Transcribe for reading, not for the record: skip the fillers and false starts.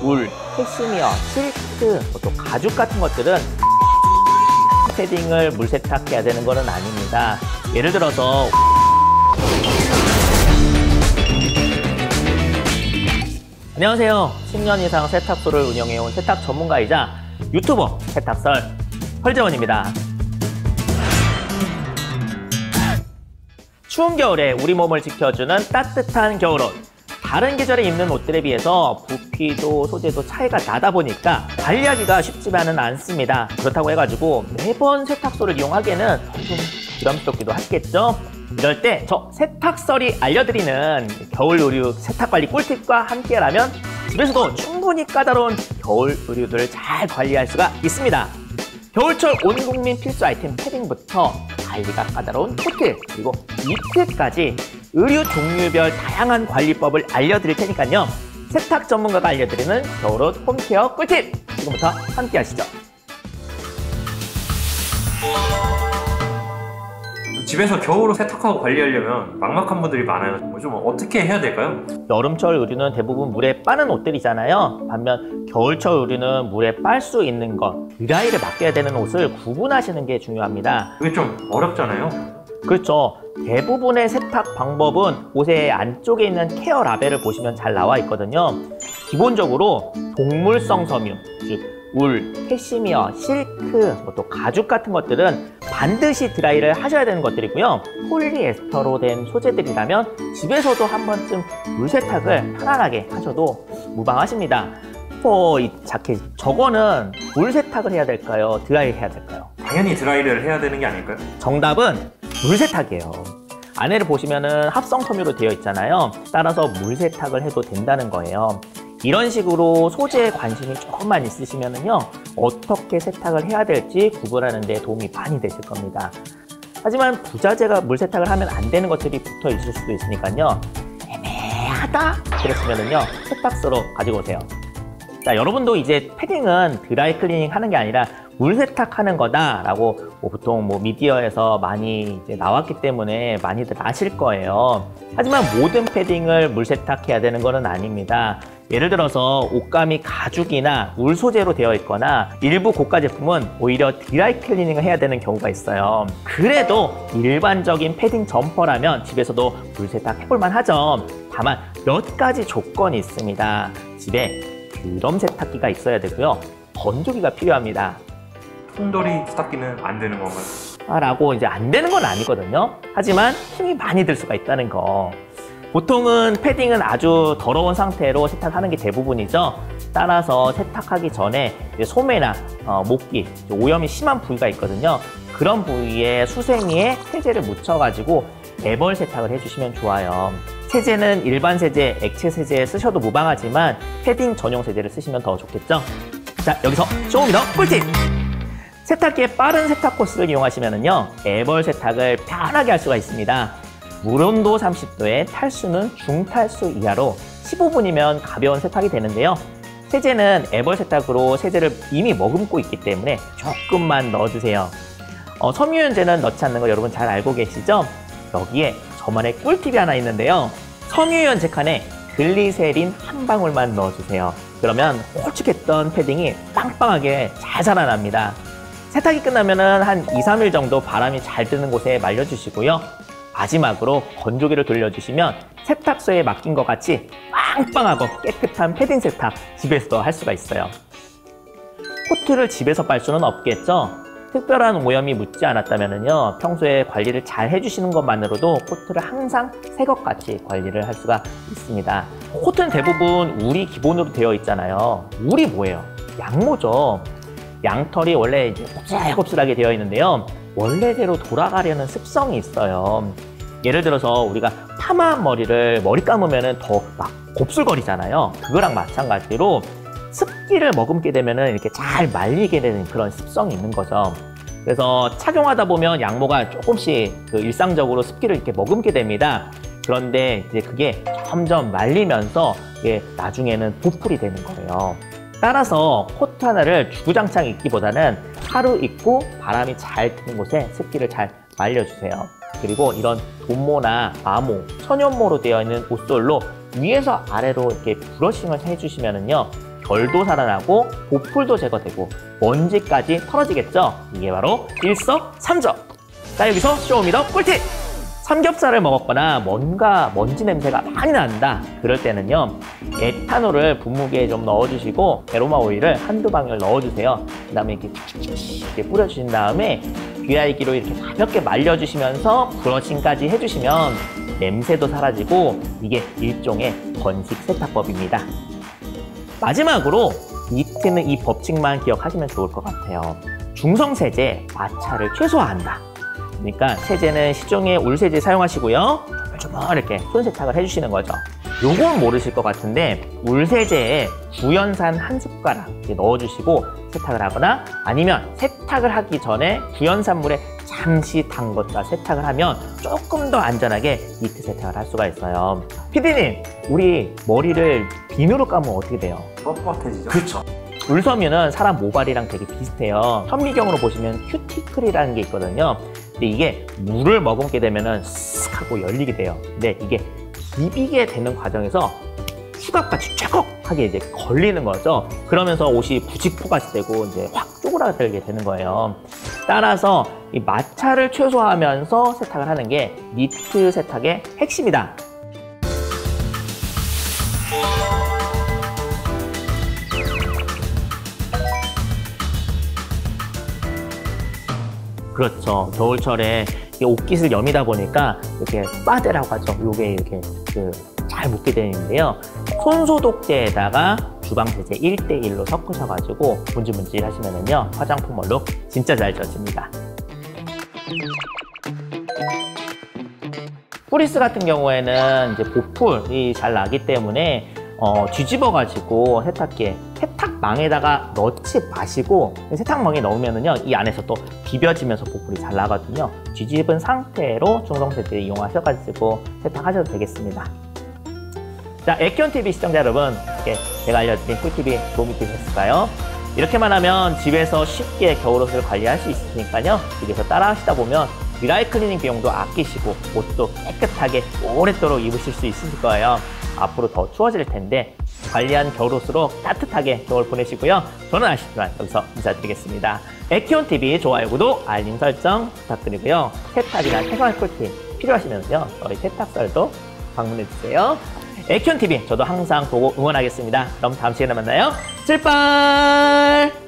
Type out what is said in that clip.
울, 캐시미어, 실크, 또 가죽 같은 것들은 패딩을 물 세탁해야 되는 것은 아닙니다. 예를 들어서 안녕하세요. 10년 이상 세탁소를 운영해온 세탁 전문가이자 유튜버 세탁설 헐재원입니다. 추운 겨울에 우리 몸을 지켜주는 따뜻한 겨울옷. 다른 계절에 입는 옷들에 비해서 부피도 소재도 차이가 나다 보니까 관리하기가 쉽지만은 않습니다. 그렇다고 해가지고 매번 세탁소를 이용하기에는 좀 부담스럽기도 하겠죠? 이럴 때 저 세탁설이 알려드리는 겨울 의류 세탁 관리 꿀팁과 함께라면 집에서도 충분히 까다로운 겨울 의류들을 잘 관리할 수가 있습니다. 겨울철 온 국민 필수 아이템 패딩부터 관리가 까다로운 코트, 그리고 니트까지 의류 종류별 다양한 관리법을 알려드릴 테니까요. 세탁 전문가가 알려드리는 겨울옷 홈케어 꿀팁! 지금부터 함께 하시죠. 집에서 겨울옷 세탁하고 관리하려면 막막한 분들이 많아요. 좀 어떻게 해야 될까요? 여름철 의류는 대부분 물에 빠는 옷들이잖아요. 반면 겨울철 의류는 물에 빨 수 있는 것, 드라이를 맡겨야 되는 옷을 구분하시는 게 중요합니다. 그게 좀 어렵잖아요. 그렇죠. 대부분의 세탁 방법은 옷의 안쪽에 있는 케어 라벨을 보시면 잘 나와 있거든요. 기본적으로 동물성 섬유, 즉 울, 캐시미어, 실크, 또 가죽 같은 것들은 반드시 드라이를 하셔야 되는 것들이고요. 폴리에스터로 된 소재들이라면 집에서도 한 번쯤 물 세탁을 편안하게 하셔도 무방하십니다. 이 자켓, 저거는 물 세탁을 해야 될까요? 드라이 해야 될까요? 당연히 드라이를 해야 되는 게 아닐까요? 정답은 물 세탁이에요. 안에를 보시면은 합성 섬유로 되어 있잖아요. 따라서 물 세탁을 해도 된다는 거예요. 이런 식으로 소재에 관심이 조금만 있으시면은요, 어떻게 세탁을 해야 될지 구분하는 데 도움이 많이 되실 겁니다. 하지만 부자재가 물 세탁을 하면 안 되는 것들이 붙어 있을 수도 있으니까요, 애매하다? 그랬으면은요, 세탁소로 가지고 오세요. 자, 여러분도 이제 패딩은 드라이 클리닝 하는 게 아니라 물 세탁하는 거다라고 보통 미디어에서 많이 이제 나왔기 때문에 많이들 아실 거예요. 하지만 모든 패딩을 물 세탁해야 되는 것은 아닙니다. 예를 들어서 옷감이 가죽이나 울 소재로 되어 있거나 일부 고가 제품은 오히려 드라이 클리닝을 해야 되는 경우가 있어요. 그래도 일반적인 패딩 점퍼라면 집에서도 물 세탁 해볼만 하죠. 다만 몇 가지 조건이 있습니다. 집에 드럼 세탁기가 있어야 되고요. 건조기가 필요합니다. 통돌이 세탁기는 안 되는 건가요? 라고 이제 안 되는 건 아니거든요. 하지만 힘이 많이 들 수가 있다는 거. 보통은 패딩은 아주 더러운 상태로 세탁하는 게 대부분이죠. 따라서 세탁하기 전에 소매나 목기, 오염이 심한 부위가 있거든요. 그런 부위에 수세미에 세제를 묻혀가지고 애벌 세탁을 해주시면 좋아요. 세제는 일반 세제, 액체 세제 쓰셔도 무방하지만 패딩 전용 세제를 쓰시면 더 좋겠죠. 자, 여기서 조금 더 꿀팁! 세탁기의 빠른 세탁 코스를 이용하시면요, 애벌 세탁을 편하게 할 수가 있습니다. 물온도 30도에 탈수는 중탈수 이하로 15분이면 가벼운 세탁이 되는데요. 세제는 애벌 세탁으로 세제를 이미 머금고 있기 때문에 조금만 넣어주세요. 섬유유연제는 넣지 않는 거 여러분 잘 알고 계시죠? 여기에 저만의 꿀팁이 하나 있는데요. 섬유유연제 칸에 글리세린 한 방울만 넣어주세요. 그러면 홀쭉했던 패딩이 빵빵하게 잘 살아납니다. 세탁이 끝나면 한 2-3일 정도 바람이 잘 드는 곳에 말려주시고요. 마지막으로 건조기를 돌려주시면 세탁소에 맡긴 것 같이 빵빵하고 깨끗한 패딩 세탁 집에서도 할 수가 있어요. 코트를 집에서 빨 수는 없겠죠? 특별한 오염이 묻지 않았다면요, 평소에 관리를 잘 해주시는 것만으로도 코트를 항상 새 것 같이 관리를 할 수가 있습니다. 코트는 대부분 울이 기본으로 되어 있잖아요. 울이 뭐예요? 양모죠. 양털이 원래 이제 곱슬곱슬하게 되어 있는데요. 원래대로 돌아가려는 습성이 있어요. 예를 들어서 우리가 파마한 머리를 머리 감으면 더 막 곱슬거리잖아요. 그거랑 마찬가지로 습기를 머금게 되면 이렇게 잘 말리게 되는 그런 습성이 있는 거죠. 그래서 착용하다 보면 양모가 조금씩 일상적으로 습기를 이렇게 머금게 됩니다. 그런데 이제 그게 점점 말리면서 이게 나중에는 보풀이 되는 거예요. 따라서 코트 하나를 주구장창 입기보다는 하루 입고 바람이 잘 드는 곳에 습기를 잘 말려주세요. 그리고 이런 돈모나 마모, 천연모로 되어 있는 옷솔로 위에서 아래로 이렇게 브러싱을 해주시면은요, 결도 살아나고 보풀도 제거되고 먼지까지 털어지겠죠? 이게 바로 일석삼조! 자, 여기서 쇼미더 꿀팁! 삼겹살을 먹었거나 뭔가 먼지 냄새가 많이 난다. 그럴 때는요, 에탄올을 분무기에 좀 넣어주시고 에로마 오일을 한두 방울 넣어주세요. 그 다음에 이렇게 뿌려주신 다음에 귀야이기로 이렇게 가볍게 말려주시면서 브러싱까지 해주시면 냄새도 사라지고 이게 일종의 건식 세탁법입니다. 마지막으로 니트는 이 법칙만 기억하시면 좋을 것 같아요. 중성세제, 마찰을 최소화한다. 그러니까 세제는 시중에 울세제 사용하시고요. 조금 이렇게 손세탁을 해주시는 거죠. 요건 모르실 것 같은데 울세제에 구연산 한 숟가락 넣어주시고 세탁을 하거나 아니면 세탁을 하기 전에 구연산물에 잠시 담궜다 세탁을 하면 조금 더 안전하게 니트 세탁을 할 수가 있어요. 피디님, 우리 머리를 비누로 감으면 어떻게 돼요? 뻣뻣해지죠? 그렇죠. 물섬유는 사람 모발이랑 되게 비슷해요. 현미경으로 보시면 큐티클이라는 게 있거든요. 근데 이게 물을 머금게 되면은 쓱 하고 열리게 돼요. 근데 이게 비비게 되는 과정에서 수갑같이 쫙하게 이제 걸리는 거죠. 그러면서 옷이 부직포같이 되고 이제 확 쪼그라들게 되는 거예요. 따라서 이 마찰을 최소화하면서 세탁을 하는 게 니트 세탁의 핵심이다. 그렇죠. 겨울철에 옷깃을 여미다 보니까 이렇게 빠데라고 하죠. 요게 이렇게 잘 묻게 되는데요. 손소독제에다가 주방세제 1:1로 섞으셔가지고 문질문질 하시면은요, 화장품 얼룩 진짜 잘 젖습니다. 프리스 같은 경우에는 이제 보풀이 잘 나기 때문에 뒤집어가지고 세탁기에 세탁망에다가 넣지 마시고 세탁망에 넣으면은요, 이 안에서 또 비벼지면서 보풀이 잘 나거든요. 뒤집은 상태로 중성세제 이용하셔가지고 세탁하셔도 되겠습니다. 자, 액견TV 시청자 여러분, 이렇게 제가 알려드린 꿀팁이 도움이 되셨을까요? 이렇게만 하면 집에서 쉽게 겨울옷을 관리할 수 있으니까요. 집에서 따라 하시다 보면 드라이 클리닝 비용도 아끼시고 옷도 깨끗하게 오랫도록 입으실 수 있으실 거예요. 앞으로 더 추워질 텐데 관리한 겨울옷으로 따뜻하게 겨울 보내시고요. 저는 아쉽지만 여기서 인사드리겠습니다. 액견TV 좋아요, 구독, 알림 설정 부탁드리고요. 세탁이나 생활 꿀팁 필요하시면요, 저희 세탁설도 방문해주세요. 액견TV 저도 항상 보고 응원하겠습니다. 그럼 다음 시간에 만나요. 출발!